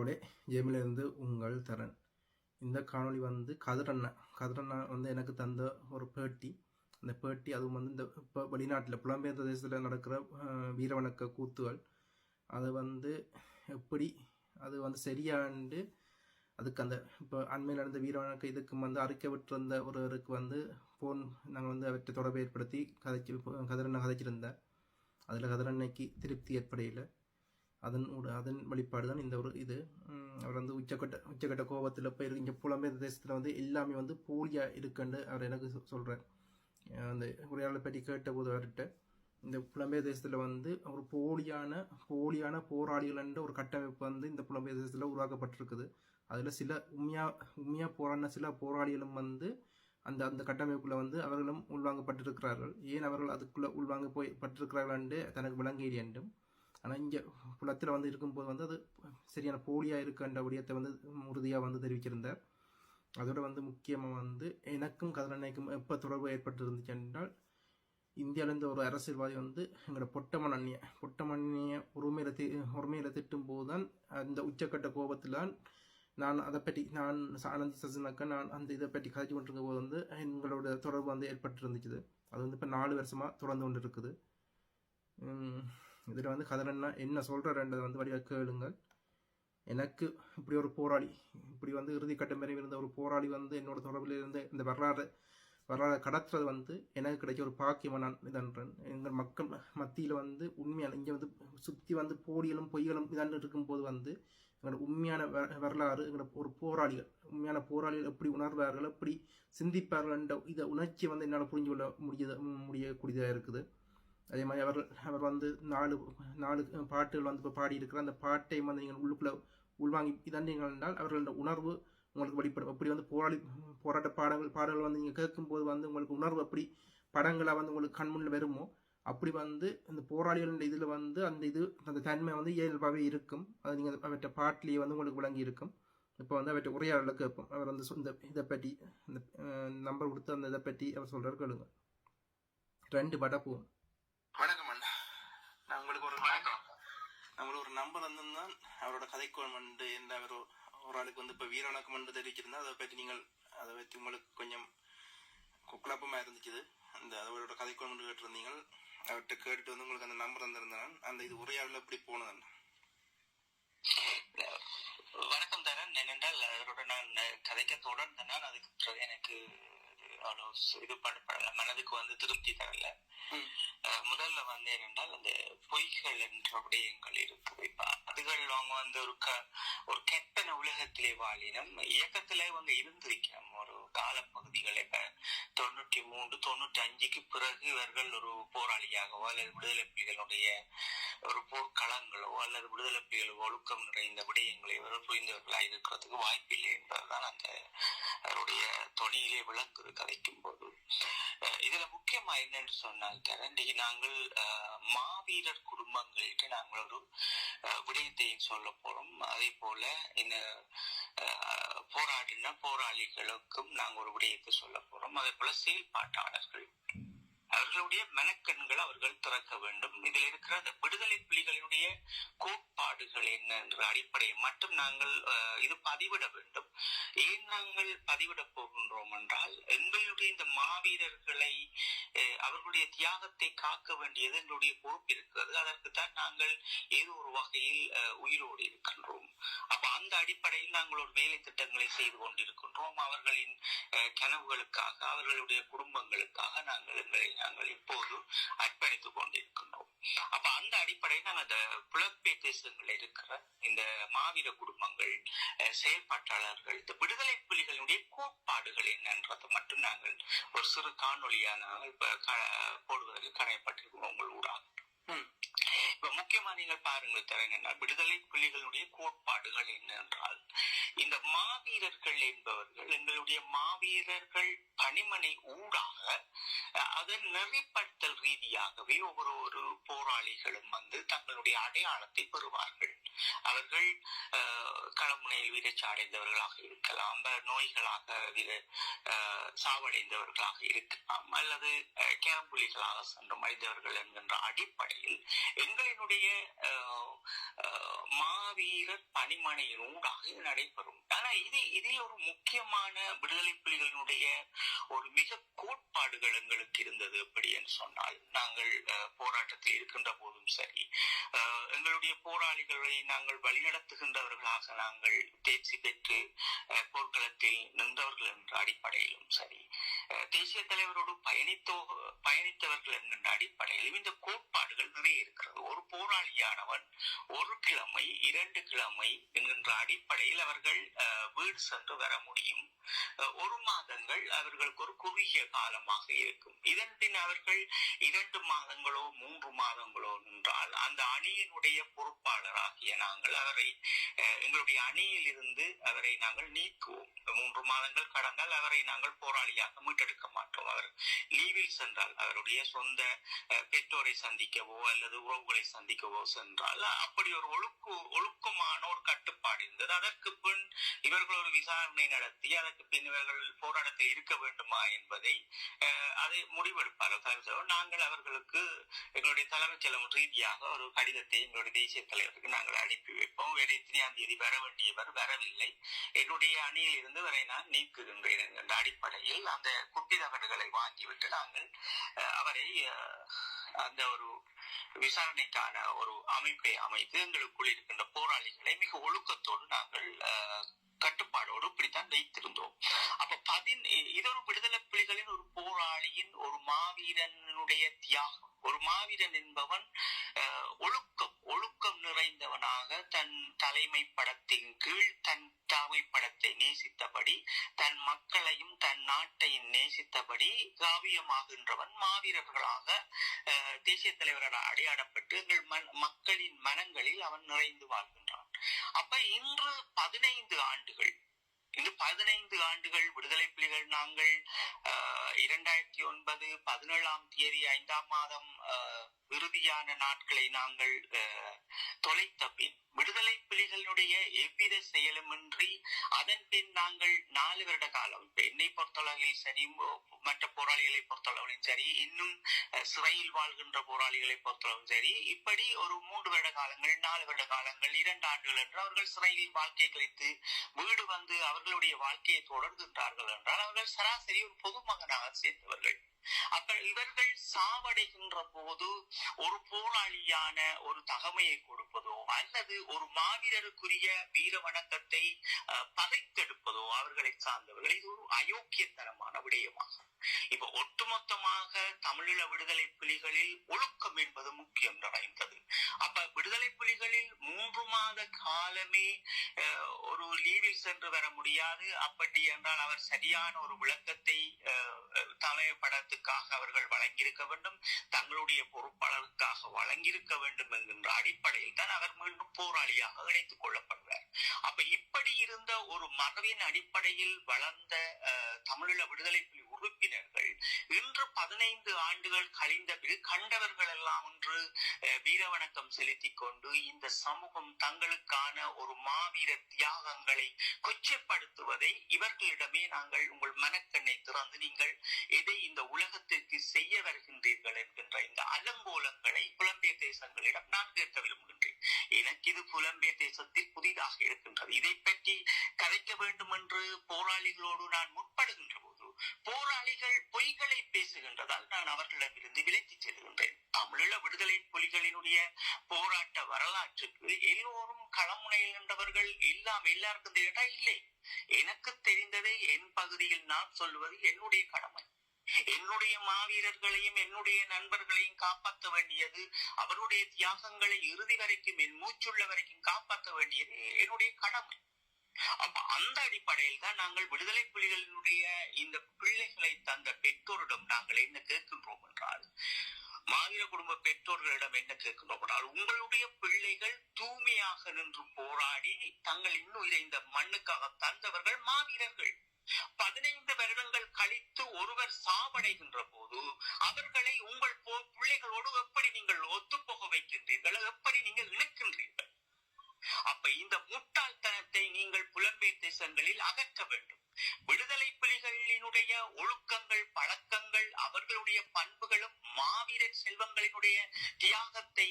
வணக்கம் ஜேமிலிருந்து உங்கள் தரன். இந்த காணொளி வந்து கதிரண்ணா வந்து எனக்கு தந்த ஒரு பேட்டி. அந்த பேட்டி அதுவும் வந்து இந்த இப்போ வெளிநாட்டில் புலம்பெயர்ந்த தேசத்தில் நடக்கிற வீரவணக்க கூத்துகள் அதை வந்து எப்படி அது வந்து சரியாண்டு அதுக்கு அந்த இப்போ அண்மையில் நடந்த வீரவணக்க இதுக்கு வந்து அறிக்கை விட்டிருந்த ஒருவருக்கு வந்து ஃபோன் நாங்கள் வந்து அவற்றை தொடர்பு ஏற்படுத்தி கதிரண்ணா கதைச்சிருந்தேன். அதில் கதிரண்ணைக்கு திருப்தி ஏற்படையில் அதன் வெளிப்பாடு தான் இந்த ஒரு இது. அவர் வந்து உச்சக்கட்ட கோபத்தில் போய் இங்கே புலம்பெயர்ந்த தேசத்தில் வந்து எல்லாமே வந்து போலியாக இருக்குன்னு அவர் எனக்கு சொல்கிறார். அந்த உரையாடலை பற்றி கேட்டபோது அவர்கிட்ட இந்த புலம்பெயர் தேசத்தில் வந்து ஒரு போலியான போராளிகள் என்ற ஒரு கட்டமைப்பு வந்து இந்த புலம்பெயர் தேசத்தில் உருவாக்கப்பட்டிருக்குது. அதில் சில உண்மையாக போராடின சில போராளிகளும் வந்து அந்த அந்த கட்டமைப்புக்குள்ள வந்து அவர்களும் உள்வாங்கப்பட்டிருக்கிறார்கள். ஏன் அவர்கள் அதுக்குள்ளே உள்வாங்க போய் பட்டிருக்கிறார்கள் என்று தனக்கு விளங்கி என்றும், ஆனால் இங்கே புலத்தில் வந்து இருக்கும்போது வந்து அது சரியான போலியாக இருக்குன்ற விடயத்தை வந்து உறுதியாக வந்து தெரிவிச்சிருந்தார். அதோட வந்து முக்கியமாக வந்து எனக்கும் கதிரண்ணைக்கும் எப்போ தொடர்பு ஏற்பட்டு இருந்துச்சு என்றால், இந்தியாவிலேருந்து ஒரு அரசியல்வாதி வந்து எங்களோட பொட்டமண்ணிய உரிமையில திட்டும் போது தான் அந்த உச்சக்கட்ட கோபத்தில் தான் நான் அதை பற்றி ஆனந்தி சசினாக்கா நான் அந்த இதை பற்றி கதைச்சு கொண்டிருக்க போது வந்து எங்களோட தொடர்பு வந்து ஏற்பட்டு இருந்துச்சு. அது வந்து இப்போ 4 வருஷமாக தொடர்ந்து கொண்டு இருக்குது. இதில் வந்து கதிரண்ணா என்ன சொல்கிறன்றதை வந்து வழியாக கேளுங்கள். எனக்கு இப்படி ஒரு போராளி, இப்படி வந்து இறுதிக்கட்டம் வரை இருந்த ஒரு போராளி வந்து என்னோட தொடர்பில் இருந்து இந்த வரலாறு கடத்துறது வந்து எனக்கு கிடைச்ச ஒரு பாக்கியமாக நான் இதன்றேன். எங்கள் மக்கள் மத்தியில் வந்து உண்மையான இங்கே வந்து சுற்றி வந்து போலிகளும் பொய்களும் இதாண்டு இருக்கும்போது வந்து எங்களோட உண்மையான வரலாறு, எங்களோட ஒரு உண்மையான போராளிகள் எப்படி உணர்வார்கள், எப்படி சிந்திப்பார்கள் என்ற இதை உணர்ச்சியை வந்து என்னால் புரிஞ்சு கொள்ள முடியக்கூடியதாக இருக்குது. அதே மாதிரி அவர் வந்து 4 பாட்டுகள் வந்து இப்போ பாடியிருக்கிற அந்த பாட்டை வந்து நீங்கள் உள்ளுக்குள்ளே உள்வாங்கி இதன்றீங்கள் என்றால் அவர்களோட உணர்வு உங்களுக்கு வெளிப்படும். அப்படி வந்து போராட்ட பாடல்கள் வந்து நீங்கள் கேட்கும்போது வந்து உங்களுக்கு உணர்வு எப்படி படங்களாக வந்து உங்களுக்கு கண்முன்னில் வருமோ அப்படி வந்து இந்த போராளிகள் இதில் வந்து அந்த தன்மை வந்து இயல்பாகவே இருக்கும். அது நீங்கள் அவற்றை பாட்டிலேயே வந்து உங்களுக்கு விளங்கி இருக்கும். இப்போ வந்து அவற்றை உரையாடல கேட்போம். அவர் வந்து இந்த இதை பற்றி இந்த நம்பர் கொடுத்து அந்த இதை பற்றி அவர் சொல்கிறார் கேளுங்க. 2 படம் போகும். வணக்கம் அண்ணா, நான் உங்களுக்கு ஒரு நம்பர் வந்திருந்தான் அவரோட கதைக்கோள் மண்டு என்ற ஒரு ஆளுக்கு வந்து இப்போ வீரவணக்கம் மண்டு தெரிவிச்சிருந்தா அதை பற்றி உங்களுக்கு கொஞ்சம் குழப்பமாக இருந்துச்சு. அந்த அவரோட கதைக்கோள் மண்டு கேட்டிருந்தீங்க. அவர்கிட்ட கேட்டுட்டு வந்து உங்களுக்கு அந்த நம்பர் வந்திருந்தான். அந்த இது உரையாடல எப்படி போனதுண்ணா? வணக்கம் தரன். என்னென்றால் அவரோட நான் கதைக்க தொடர்ந்தேன். அதுக்கு எனக்கு இது பண்ணப்படல, மனதுக்கு வந்து திருப்தி தரல. முதல்ல வந்து என்னென்றால் அந்த பொய்கள் என்ற விடயங்கள் இருக்கு. இப்ப அதுகள் அவங்க வந்து ஒரு கெட்டன உலகத்திலே வாழினம் இயக்கத்திலே வந்து இருந்திருக்கணும் ஒரு காலப்பகுதிகள். இப்ப 93, 95க்கு பிறகு இவர்கள் ஒரு போராளியாகவோ அல்லது விடுதலை புலிகளுடைய ஒரு போர்க்களங்களோ அல்லது விடுதலை புலிகள் ஒழுக்கம் நிறைந்த விடயங்களை இவர்கள் புரிந்தவர்களாக இருக்கிறதுக்கு வாய்ப்பில்லை என்பதுதான் அந்த அவருடைய தொனியிலே விளங்குது கதைக்கும் போது. இதுல முக்கியமா என்னன்னு சொன்னால் நாங்கள் மாவீரர் குடும்பங்களுக்கு நாங்கள் ஒரு விடயத்தையும் சொல்ல போறோம். அதே போல இந்த போராடின போராளிகளுக்கும் நாங்கள் ஒரு விடயத்தை சொல்ல போறோம். அதே போல செயல்பாட்டாளர்கள் அவர்களுடைய மனக்கண்கள் அவர்கள் திறக்க வேண்டும். இதில் இருக்கிற அந்த விடுதலை புலிகளினுடைய கோட்பாடுகள் என்ன என்ற அடிப்படையை மட்டும் நாங்கள் இது பதிவிட வேண்டும். ஏன் நாங்கள் பதிவிட போகின்றோம் என்றால், எங்களுடைய இந்த மாவீரர்களை அவர்களுடைய தியாகத்தை காக்க வேண்டியது எங்களுடைய பொறுப்பு இருக்கிறது. அதற்குத்தான் நாங்கள் ஏதோ ஒரு வகையில் உயிரோடு இருக்கின்றோம். அப்ப அந்த அடிப்படையில் நாங்கள் ஒரு வேலை திட்டங்களை செய்து கொண்டிருக்கின்றோம். அவர்களின் கனவுகளுக்காக, அவர்களுடைய குடும்பங்களுக்காக நாங்கள் இப்போது அர்ப்பணித்துக் கொண்டிருக்கின்றோம். அப்ப அந்த அடிப்படையில் நாங்கள் அந்த புலம்பெயர் தேசங்களில் இருக்கிற இந்த மாவீர குடும்பங்கள், செயல்பாட்டாளர்கள், இந்த விடுதலை புலிகளுடைய கோட்பாடுகள் என்னன்றதை மட்டும் நாங்கள் ஒரு சிறு காணொலியான போடுவதற்கு கணையப்பட்டிருக்கிறோம் உங்கள் ஊடாக. இப்ப முக்கியமா நீங்கள் பாருங்கள் தரங்க, விடுதலை புலிகளுடைய கோட்பாடுகள் என்ன என்றால், இந்த மாவீரர்கள் என்பவர்கள் எங்களுடைய மாவீரர்கள் பணிமனை ஊடாக அதன் நெறிப்படுத்தல் ரீதியாகவே ஒவ்வொரு போராளிகளும் வந்து தங்களுடைய அடையாளத்தை பெறுவார்கள். அவர்கள் களமுனையில் வீரச்சாடைந்தவர்களாக இருக்கலாம், நோய்களாக சாவடைந்தவர்களாக இருக்கலாம், அல்லது கேம்புலிகளாக சென்று மறைந்தவர்கள் என்கின்ற அடிப்படையில் எங்களினுடைய மாவீரர் பணிமனையின் ஊடாக இது நடைபெறும். ஆனா இதில் ஒரு முக்கியமான விடுதலை புலிகளினுடைய ஒரு மிக கோட்பாடுகள் எங்களுக்கு இருந்தது. எப்படி என்று சொன்னால், நாங்கள் போராட்டத்தில் இருக்கின்ற போதும் சரி, எங்களுடைய போராளிகளை நாங்கள் வழிநடத்துகின்றவர்களாக நாங்கள் தேர்ச்சி பெற்று போர்க்களத்தில் நின்றவர்கள் என்ற அடிப்படையிலும் சரி, தேசிய தலைவரோடு பயணித்தவர்கள் என்கின்ற அடிப்படையிலும் இந்த கோட்பாடுகள் நிறைய இருக்கிறது. ஒரு போராளியானவன் ஒரு கிழமை 2 கிழமை என்கின்ற அடிப்படையில் அவர்கள் வீடு சென்று வர முடியும். 1 மாதங்கள் அவர்களுக்கு ஒரு குறுகிய காலமாக இருக்கும். இதன் பின் அவர்கள் 2 மாதங்களோ 3 மாதங்களோ என்றால் அந்த அணியினுடைய பொறுப்பாளராகிய நாங்கள் அவரை எங்களுடைய அணியில் இருந்து அவரை நாங்கள் நீக்குவோம். 3 மாதங்கள் கடந்தால் அவரை நாங்கள் போராளியாக மீட்டெடுக்க மாட்டோம். அவர் லீவில் சென்றால், அவருடைய சொந்த பெற்றோரை சந்திக்கவோ அல்லது உறவுகளை சந்திக்கவோ சென்றால், அப்படி ஒரு ஒழுக்கமான ஒரு கட்டுப்பாடு இருந்தது. அதற்கு பின் இவர்கள் ஒரு விசாரணை நடத்தி அதற்கு பின் இவர்கள் போராட்டத்தில் இருக்க வேண்டுமா என்பதை அதை முடிவெடுப்பார்கள் தலைமை செயலர். நாங்கள் அவர்களுக்கு எங்களுடைய தலைமைச் செயலகம் ரீதியாக ஒரு கடிதத்தை எங்களுடைய தேசிய தலைவருக்கு நாங்கள் அனுப்பி வைப்போம். வேறு 3ஆம் தேதி வர வேண்டியவர் வரவில்லை, என்னுடைய அணியில் இருந்து வரை நான் நீக்குகின்றேன் என்ற அடிப்படையில் அந்த குட்டி தகடுகளை வாங்கிவிட்டு நாங்கள் அவரை அந்த ஒரு விசாரணைக்கான ஒரு அமைப்பை அமைத்து எங்களுக்குள் இருக்கின்ற போராளிகளை மிக ஒழுக்கத்தோடு நாங்கள் கட்டுப்பாடோடு இப்படித்தான் வைத்திருந்தோம். அப்ப இது ஒரு விடுதலை புலிகளின் ஒரு போராளியின் ஒரு மாவீரனுடைய தியாகம். ஒரு மாவீரன் என்பவன் ஒழுக்கம் நிறைந்தவனாக தன் தலைமை படத்தின் கீழ் தன் தாமை படத்தை நேசித்தபடி, தன் மக்களையும் தன் நாட்டையும் நேசித்தபடி காவியமாகின்றவன் மாவீரர்களாக தேசிய தலைவரால் அடையாளப்பட்டு எங்கள் மக்களின் மனங்களில் அவன் நிறைந்து வாழ்கின்றான். அப்ப இன்று 15 ஆண்டுகள், இந்த 15 ஆண்டுகள் விடுதலை புலிகள் நாங்கள் 2009 17ஆம் தேதி 5ஆம் மாதம் இறுதியான நாட்களை நாங்கள் தொலைத்த பின் விடுதலை புலிகளுடைய எவ்வித செயலுமின்றி அதன் பின் நாங்கள் 4 வருட காலம், என்னை பொறுத்தளவில் சரி, மற்ற போராளிகளை பொறுத்தளவிலும் சரி, இன்னும் சிறையில் வாழ்கின்ற போராளிகளை பொறுத்தளவும் சரி, இப்படி ஒரு 3 வருட காலங்கள் 4 வருட காலங்கள் 2 ஆண்டுகள் என்று அவர்கள் சிறையில் வாழ்க்கை கழித்து வீடு வந்து அவர்களுடைய வாழ்க்கையை தொடர்கின்றார்கள் என்றால் அவர்கள் சராசரி ஒரு பொதுமகனாக சேர்ந்தவர்கள். அப்ப இவர்கள் சாவடைகின்ற போது ஒரு போராளியான ஒரு தகமையை கொடுப்பதோ அல்லது ஒரு மாவீரருக்குரிய வீர வணக்கத்தை பதைத்தெடுப்பதோ அவர்களை சார்ந்தவர்கள், இது ஒரு அயோக்கியத்தனமான விடயமாகும். இப்ப ஒட்டுமொத்தமாக தமிழீழ விடுதலை புலிகளில் ஒழுக்கம் என்பது முக்கியம் நிறைந்தது. அப்ப விடுதலை புலிகளில் 3 மாத காலமே ஒரு லீவில் சென்று வர முடியாது. அப்படி என்றால் அவர் சரியான ஒரு விளக்கத்தை தலைப்படத்துக்காக அவர்கள் வழங்கியிருக்க வேண்டும், தங்களுடைய பொறுப்பாளருக்காக வழங்கியிருக்க வேண்டும் என்கின்ற அடிப்படையில் தான் அவர் மீண்டும் போராளியாக இணைத்துக் கொள்ளப்படுவார். அப்ப இப்படி இருந்த ஒரு மரபின் அடிப்படையில் வளர்ந்த தமிழீழ விடுதலை புலி உறுப்பினர்கள் இன்று 15 ஆண்டுகள் கழிந்த பிறகு கண்டவர்கள் எல்லாம் இன்று வீரவணக்கம் செலுத்திக் கொண்டு இந்த சமூகம் தங்களுக்கான ஒரு மாவீர தியாகங்களை கொச்சைப்படுத்துவதை இவர்களிடமே நாங்கள் உங்கள் மனக்கண்ணை திறந்து நீங்கள் எதை இந்த உலகத்திற்கு செய்ய வருகின்றீர்கள் என்கின்ற இந்த அலங்கோலங்களை புலம்பெயர் தேசங்களிடம் நான் கேட்க விரும்புகின்றேன். எனக்கு இது புலம்பெயர் தேசத்தில் புதிதாக இருக்கின்றது. இதை பற்றி கதைக்க வேண்டும் என்று போராளிகளோடு நான் முற்படுகின்ற போது போராளிகள் பொய்களை பேசுகின்றதால் நான் அவர்களிடமிருந்து விலக்கிச் செல்கின்றேன். தமிழீழ விடுதலை புலிகளினுடைய போராட்ட வரலாற்றுக்கு எல்லோரும் களமுனையில் நின்றவர்கள் எல்லாருக்கும் தெரியா இல்லை. எனக்கு தெரிந்ததை என் பகுதியில் நான் சொல்லுவது என்னுடைய கடமை. என்னுடைய மாவீரர்களையும் என்னுடைய நண்பர்களையும் காப்பாற்ற வேண்டியது, அவருடைய தியாகங்களை இறுதி வரைக்கும் என் மூச்சுள்ள வரைக்கும் காப்பாற்ற வேண்டியது என்னுடைய கடமை. அப்ப அந்த அடிப்படையில் தான் நாங்கள் விடுதலை புலிகளினுடைய இந்த பிள்ளைகளை தந்த பெற்றோரிடம் நாங்கள் என்ன கேட்கின்றோம் என்றால், மாவீர குடும்ப பெற்றோர்களிடம் என்ன கேட்கின்றோம் என்றால், உங்களுடைய பிள்ளைகள் தூய்மையாக நின்று போராடி தங்கள் இன்னுயிரை இந்த மண்ணுக்காக தந்தவர்கள் மாவீரர்கள். 15 வருடங்கள் கழித்து ஒருவர் சாவடைகின்ற போது அவர்களை உங்கள் பிள்ளைகளோடு எப்படி நீங்கள் ஒத்துப்போக வைக்கின்றீர்கள், எப்படி நீங்கள் இணைக்கின்றீர்கள்? அப்ப இந்த முட்டாள்தனத்தை நீங்கள் புலம்பெயர் தேசங்களில் அகற்ற வேண்டும். விடுதலை புலிகளினுடைய ஒழுக்கங்கள், பழக்கங்கள், அவர்களுடைய பண்புகளும் மாவீரர் செல்வங்களினுடைய தியாகத்தை